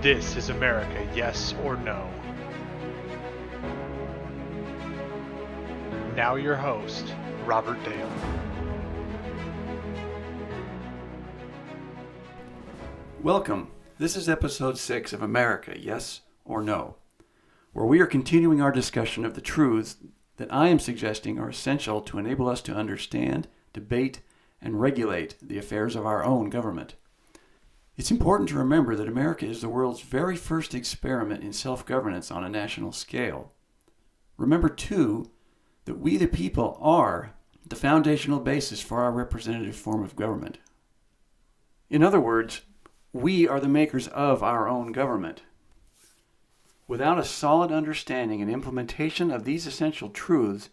This is America, yes or no? Now your host, Robert Dale. Welcome. This is episode 6 of America, Yes or No, where we are continuing our discussion of the truths that I am suggesting are essential to enable us to understand, debate, and regulate the affairs of our own government. It's important to remember that America is the world's very first experiment in self-governance on a national scale. Remember, too, that we the people are the foundational basis for our representative form of government. In other words, we are the makers of our own government. Without a solid understanding and implementation of these essential truths,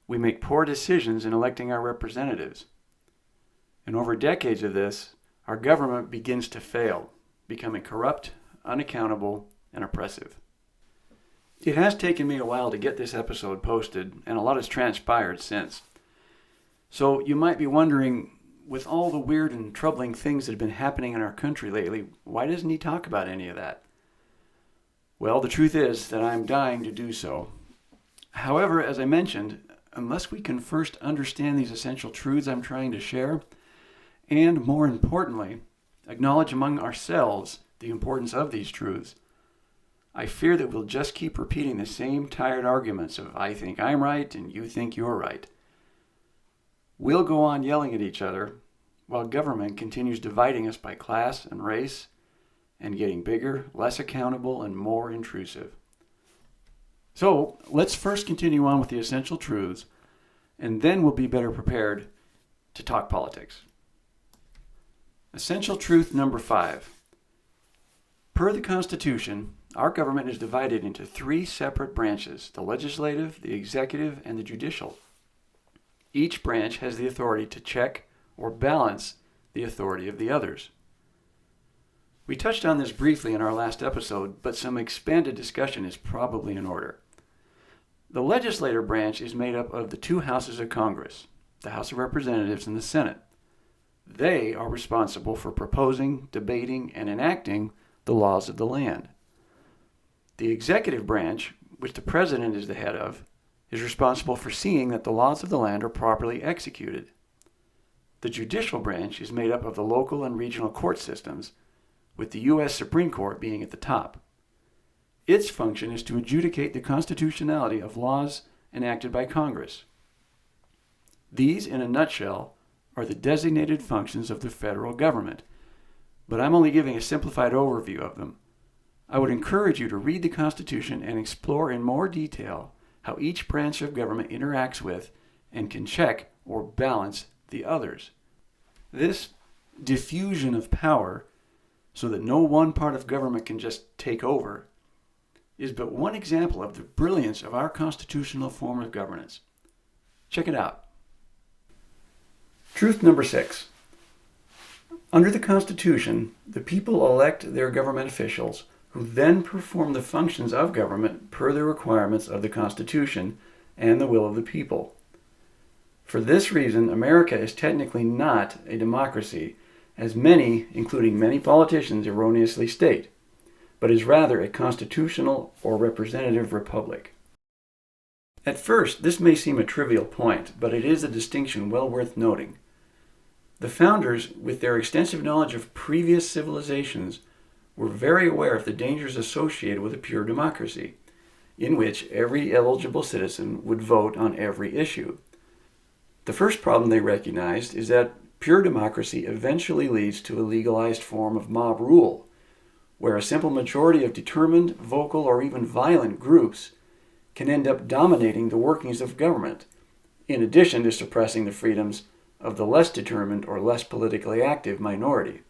we make poor decisions in electing our representatives. And over decades of this, our government begins to fail, becoming corrupt, unaccountable, and oppressive. It has taken me a while to get this episode posted, and a lot has transpired since. So you might be wondering, with all the weird and troubling things that have been happening in our country lately, why doesn't he talk about any of that? Well, the truth is that I'm dying to do so. However, as I mentioned, unless we can first understand these essential truths I'm trying to share, and more importantly, acknowledge among ourselves the importance of these truths, I fear that we'll just keep repeating the same tired arguments of I think I'm right and you think you're right. We'll go on yelling at each other while government continues dividing us by class and race and getting bigger, less accountable, and more intrusive. So let's first continue on with the essential truths, and then we'll be better prepared to talk politics. Essential truth number 5. Per the Constitution, our government is divided into 3 separate branches: the legislative, the executive, and the judicial. Each branch has the authority to check or balance the authority of the others. We touched on this briefly in our last episode, but some expanded discussion is probably in order. The legislative branch is made up of the 2 houses of Congress, the House of Representatives and the Senate. They are responsible for proposing, debating, and enacting the laws of the land. The executive branch, which the president is the head of, is responsible for seeing that the laws of the land are properly executed. The judicial branch is made up of the local and regional court systems, with the U.S. Supreme Court being at the top. Its function is to adjudicate the constitutionality of laws enacted by Congress. These, in a nutshell, are the designated functions of the federal government, but I'm only giving a simplified overview of them. I would encourage you to read the Constitution and explore in more detail how each branch of government interacts with and can check or balance the others. This diffusion of power, so that no one part of government can just take over, is but one example of the brilliance of our constitutional form of governance. Check it out. Truth number 6. Under the Constitution, the people elect their government officials, who then perform the functions of government per the requirements of the Constitution and the will of the people. For this reason, America is technically not a democracy, as many, including many politicians, erroneously state, but is rather a constitutional or representative republic. At first, this may seem a trivial point, but it is a distinction well worth noting. The founders, with their extensive knowledge of previous civilizations, were very aware of the dangers associated with a pure democracy, in which every eligible citizen would vote on every issue. The first problem they recognized is that pure democracy eventually leads to a legalized form of mob rule, where a simple majority of determined, vocal, or even violent groups can end up dominating the workings of government, in addition to suppressing the freedoms of the less determined or less politically active minority.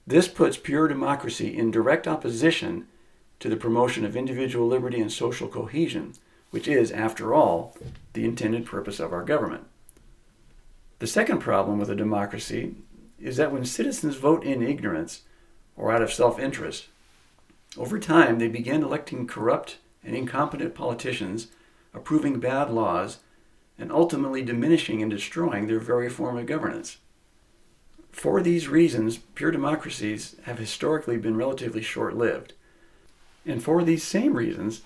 This puts pure democracy in direct opposition to the promotion of individual liberty and social cohesion, which is, after all, the intended purpose of our government. The second problem with a democracy is that when citizens vote in ignorance or out of self-interest, over time they begin electing corrupt and incompetent politicians, approving bad laws, and ultimately diminishing and destroying their very form of governance. For these reasons, pure democracies have historically been relatively short-lived. And for these same reasons,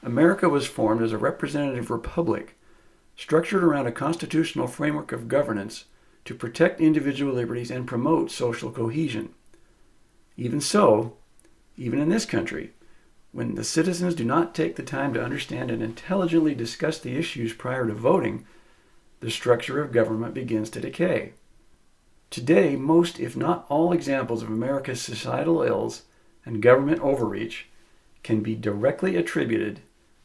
America was formed as a representative republic, structured around a constitutional framework of governance to protect individual liberties and promote social cohesion. Even so, even in this country, when the citizens do not take the time to understand and intelligently discuss the issues prior to voting, the structure of government begins to decay. Today, most, if not all, examples of America's societal ills and government overreach can be directly attributed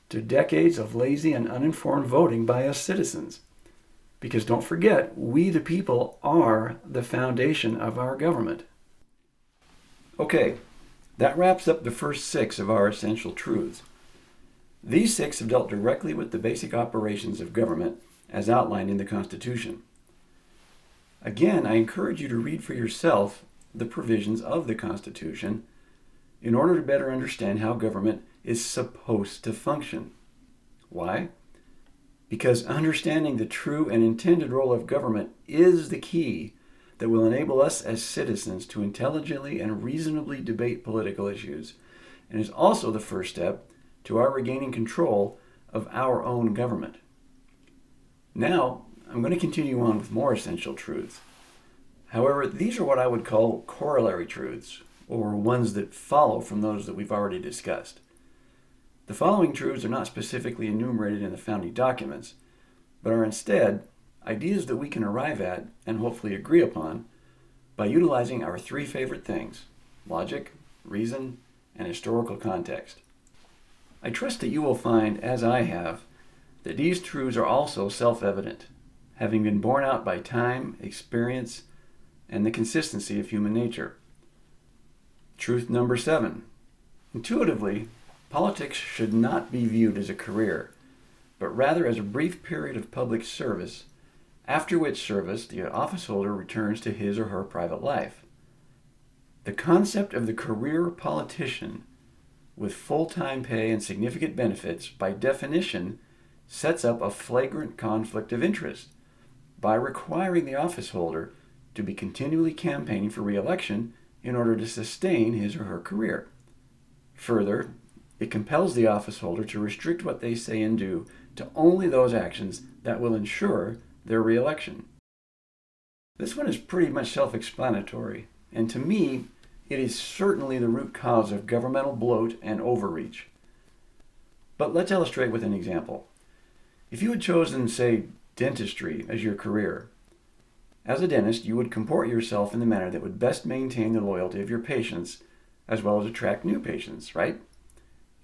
to decades of lazy and uninformed voting by us citizens. Because don't forget, we the people are the foundation of our government. Okay, that wraps up the first 6 of our essential truths. These 6 have dealt directly with the basic operations of government as outlined in the Constitution. Again, I encourage you to read for yourself the provisions of the Constitution in order to better understand how government is supposed to function. Why? Because understanding the true and intended role of government is the key that will enable us as citizens to intelligently and reasonably debate political issues, and is also the first step to our regaining control of our own government. Now, I'm going to continue on with more essential truths. However, these are what I would call corollary truths, or ones that follow from those that we've already discussed. The following truths are not specifically enumerated in the founding documents, but are instead ideas that we can arrive at and hopefully agree upon by utilizing our 3 favorite things: logic, reason, and historical context. I trust that you will find, as I have, that these truths are also self-evident, having been borne out by time, experience, and the consistency of human nature. Truth number 7. Intuitively, politics should not be viewed as a career, but rather as a brief period of public service, after which service the officeholder returns to his or her private life. The concept of the career politician with full-time pay and significant benefits, by definition, sets up a flagrant conflict of interest by requiring the officeholder to be continually campaigning for re-election in order to sustain his or her career. Further, it compels the officeholder to restrict what they say and do to only those actions that will ensure their re-election. This one is pretty much self-explanatory, and to me, it is certainly the root cause of governmental bloat and overreach. But let's illustrate with an example. If you had chosen, say, dentistry as your career, as a dentist, you would comport yourself in the manner that would best maintain the loyalty of your patients, as well as attract new patients, right?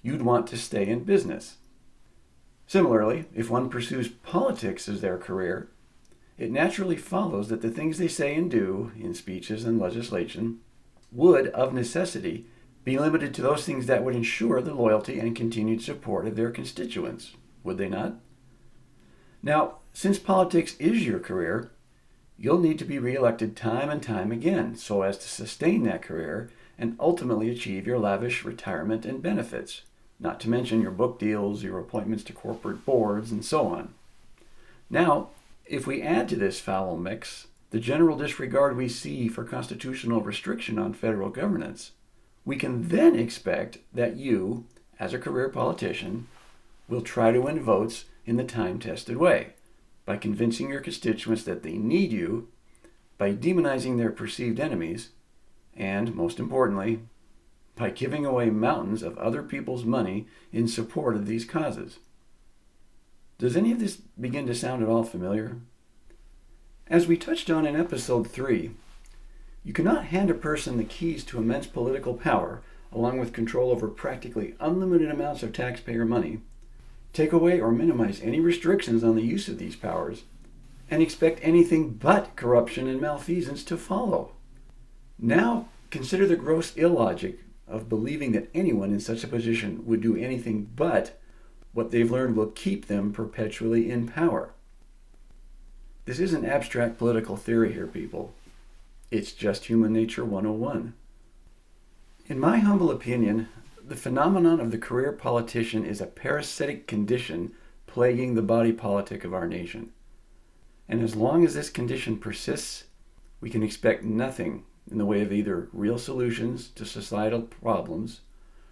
You'd want to stay in business. Similarly, if one pursues politics as their career, it naturally follows that the things they say and do in speeches and legislation would, of necessity, be limited to those things that would ensure the loyalty and continued support of their constituents, would they not? Now, since politics is your career, you'll need to be re-elected time and time again so as to sustain that career and ultimately achieve your lavish retirement and benefits, not to mention your book deals, your appointments to corporate boards, and so on. Now, if we add to this foul mix the general disregard we see for constitutional restriction on federal governance, we can then expect that you, as a career politician, will try to win votes in the time-tested way, by convincing your constituents that they need you, by demonizing their perceived enemies, and, most importantly, by giving away mountains of other people's money in support of these causes. Does any of this begin to sound at all familiar? As we touched on in episode 3, you cannot hand a person the keys to immense political power, along with control over practically unlimited amounts of taxpayer money, take away or minimize any restrictions on the use of these powers, and expect anything but corruption and malfeasance to follow. Now, consider the gross illogic of believing that anyone in such a position would do anything but what they've learned will keep them perpetually in power. This isn't abstract political theory here, people. It's just human nature 101. In my humble opinion, the phenomenon of the career politician is a parasitic condition plaguing the body politic of our nation. And as long as this condition persists, we can expect nothing in the way of either real solutions to societal problems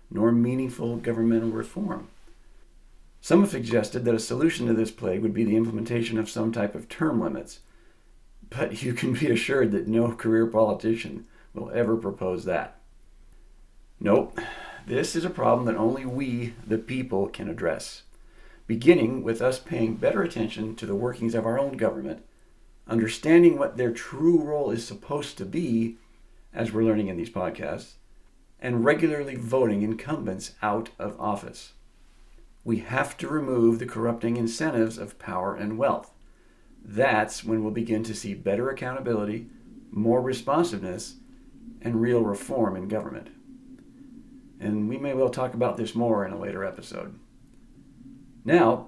nor meaningful governmental reform. Some have suggested that a solution to this plague would be the implementation of some type of term limits, but you can be assured that no career politician will ever propose that. Nope, this is a problem that only we, the people, can address, beginning with us paying better attention to the workings of our own government, understanding what their true role is supposed to be, as we're learning in these podcasts, and regularly voting incumbents out of office. We have to remove the corrupting incentives of power and wealth. That's when we'll begin to see better accountability, more responsiveness, and real reform in government. And we may well talk about this more in a later episode. Now,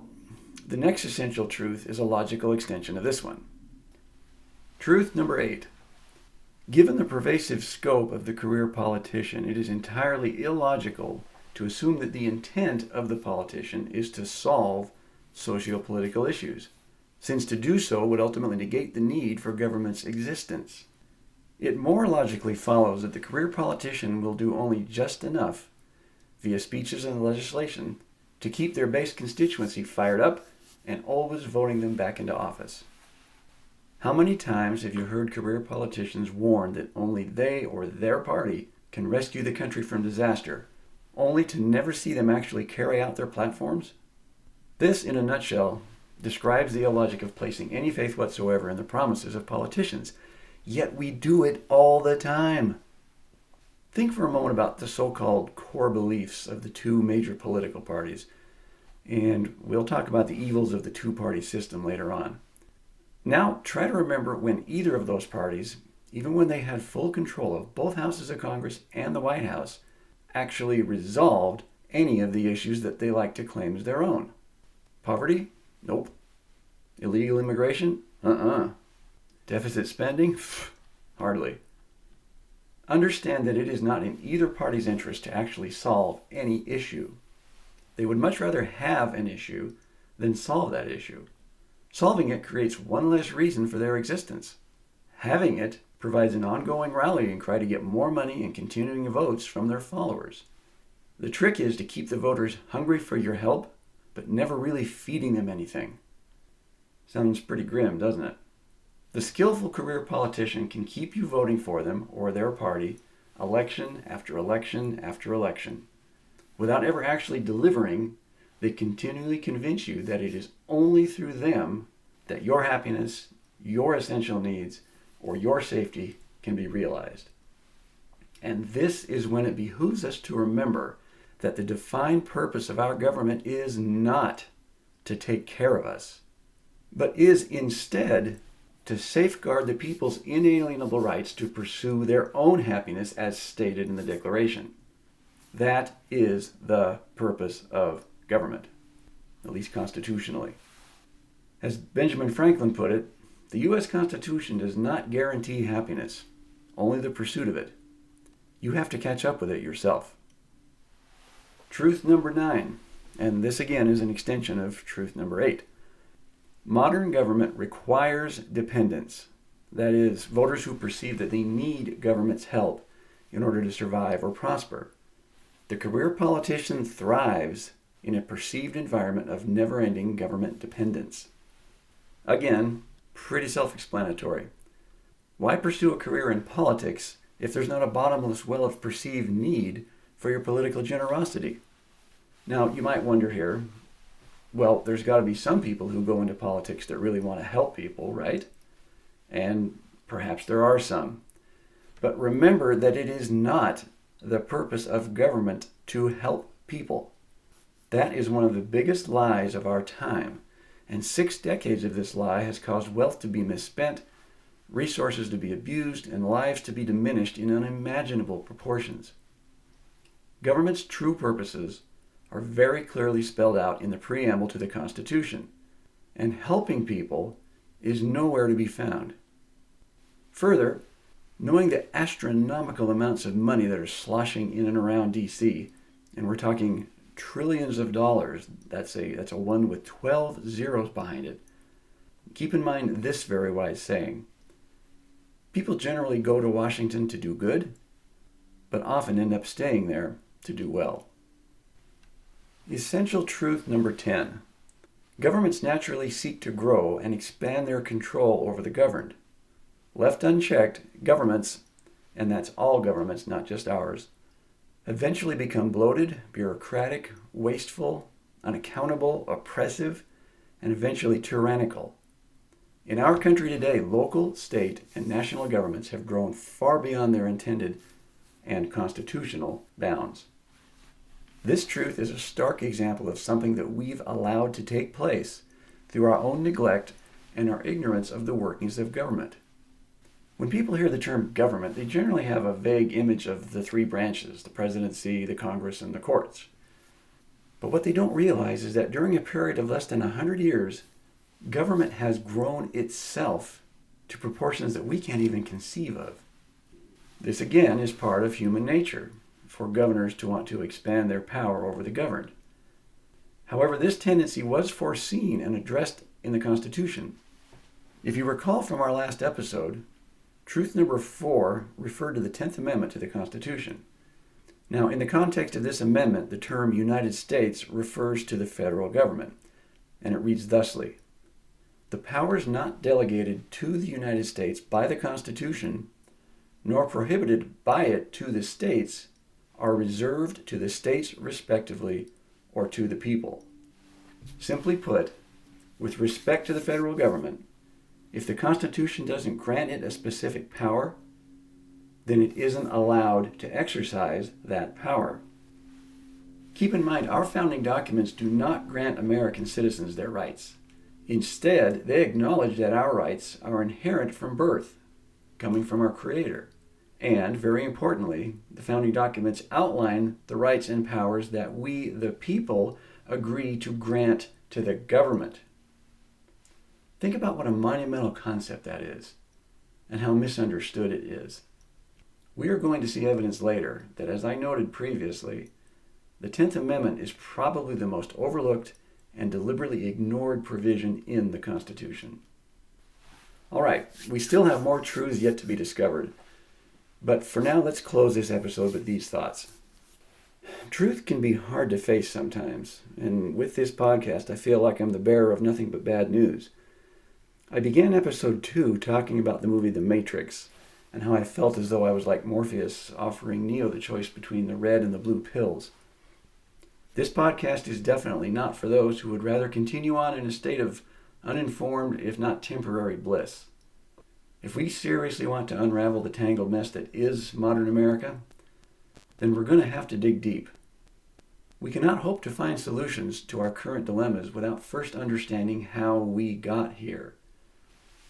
the next essential truth is a logical extension of this one. Truth number 8. Given the pervasive scope of the career politician, it is entirely illogical to assume that the intent of the politician is to solve socio-political issues, since to do so would ultimately negate the need for government's existence. It more logically follows that the career politician will do only just enough, via speeches and legislation, to keep their base constituency fired up and always voting them back into office. How many times have you heard career politicians warn that only they or their party can rescue the country from disaster, only to never see them actually carry out their platforms? This, in a nutshell, describes the illogic of placing any faith whatsoever in the promises of politicians. Yet we do it all the time. Think for a moment about the so-called core beliefs of the two major political parties, and we'll talk about the evils of the two-party system later on. Now, try to remember when either of those parties, even when they had full control of both houses of Congress and the White House, actually resolved any of the issues that they like to claim as their own. Poverty? Nope. Illegal immigration? Deficit spending? Hardly. Understand that it is not in either party's interest to actually solve any issue. They would much rather have an issue than solve that issue. Solving it creates one less reason for their existence. Having it provides an ongoing rallying cry to get more money and continuing votes from their followers. The trick is to keep the voters hungry for your help, but never really feeding them anything. Sounds pretty grim, doesn't it? The skillful career politician can keep you voting for them or their party election after election after election. Without ever actually delivering, they continually convince you that it is only through them that your happiness, your essential needs, or your safety can be realized. And this is when it behooves us to remember that the defined purpose of our government is not to take care of us, but is instead to safeguard the people's inalienable rights to pursue their own happiness as stated in the Declaration. That is the purpose of government, at least constitutionally. As Benjamin Franklin put it, the U.S. Constitution does not guarantee happiness, only the pursuit of it. You have to catch up with it yourself. Truth number 9, and this again is an extension of truth number 8. Modern government requires dependents, that is, voters who perceive that they need government's help in order to survive or prosper. The career politician thrives in a perceived environment of never-ending government dependence. Again, pretty self-explanatory. Why pursue a career in politics if there's not a bottomless well of perceived need for your political generosity? Now, you might wonder here, well, there's got to be some people who go into politics that really want to help people, right? And perhaps there are some. But remember that it is not the purpose of government to help people. That is one of the biggest lies of our time. And 6 decades of this lie has caused wealth to be misspent, resources to be abused, and lives to be diminished in unimaginable proportions. Government's true purposes are very clearly spelled out in the preamble to the Constitution, and helping people is nowhere to be found. Further, knowing the astronomical amounts of money that are sloshing in and around D.C., and we're talking trillions of dollars, that's a 1 with 12 zeros behind it, keep in mind this very wise saying: People generally go to Washington to do good, but often end up staying there to do well. Essential truth number 10. Governments naturally seek to grow and expand their control over the governed. Left unchecked, governments, and that's all governments, not just ours, eventually become bloated, bureaucratic, wasteful, unaccountable, oppressive, and eventually tyrannical. In our country today, local, state, and national governments have grown far beyond their intended and constitutional bounds. This truth is a stark example of something that we've allowed to take place through our own neglect and our ignorance of the workings of government. When people hear the term government, they generally have a vague image of the three branches, the presidency, the Congress, and the courts. But what they don't realize is that during a period of less than 100 years, government has grown itself to proportions that we can't even conceive of. This again is part of human nature, for governors to want to expand their power over the governed. However, this tendency was foreseen and addressed in the Constitution. If you recall from our last episode, truth number 4 referred to the 10th Amendment to the Constitution. Now, in the context of this amendment, the term United States refers to the federal government, and it reads thusly: "The powers not delegated to the United States by the Constitution, nor prohibited by it to the states, are reserved to the states respectively, or to the people." Simply put, with respect to the federal government, if the Constitution doesn't grant it a specific power, then it isn't allowed to exercise that power. Keep in mind, our founding documents do not grant American citizens their rights. Instead, they acknowledge that our rights are inherent from birth, coming from our Creator. And, very importantly, the founding documents outline the rights and powers that we, the people, agree to grant to the government. Think about what a monumental concept that is, and how misunderstood it is. We are going to see evidence later that, as I noted previously, the 10th Amendment is probably the most overlooked and deliberately ignored provision in the Constitution. All right, we still have more truths yet to be discovered. But for now, let's close this episode with these thoughts. Truth can be hard to face sometimes, and with this podcast, I feel like I'm the bearer of nothing but bad news. I began episode 2 talking about the movie The Matrix, and how I felt as though I was like Morpheus offering Neo the choice between the red and the blue pills. This podcast is definitely not for those who would rather continue on in a state of uninformed, if not temporary, bliss. If we seriously want to unravel the tangled mess that is modern America, then we're going to have to dig deep. We cannot hope to find solutions to our current dilemmas without first understanding how we got here.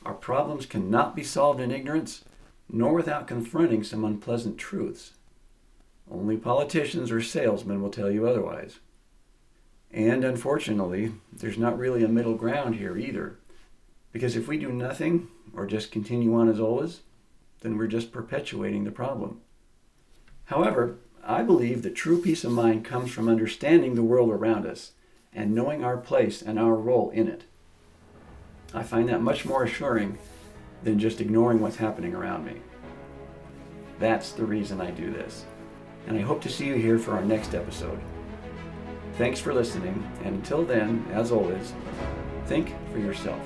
Our problems cannot be solved in ignorance, nor without confronting some unpleasant truths. Only politicians or salesmen will tell you otherwise. And unfortunately, there's not really a middle ground here either. Because if we do nothing, or just continue on as always, then we're just perpetuating the problem. However, I believe that true peace of mind comes from understanding the world around us and knowing our place and our role in it. I find that much more assuring than just ignoring what's happening around me. That's the reason I do this. And I hope to see you here for our next episode. Thanks for listening, and until then, as always, think for yourself.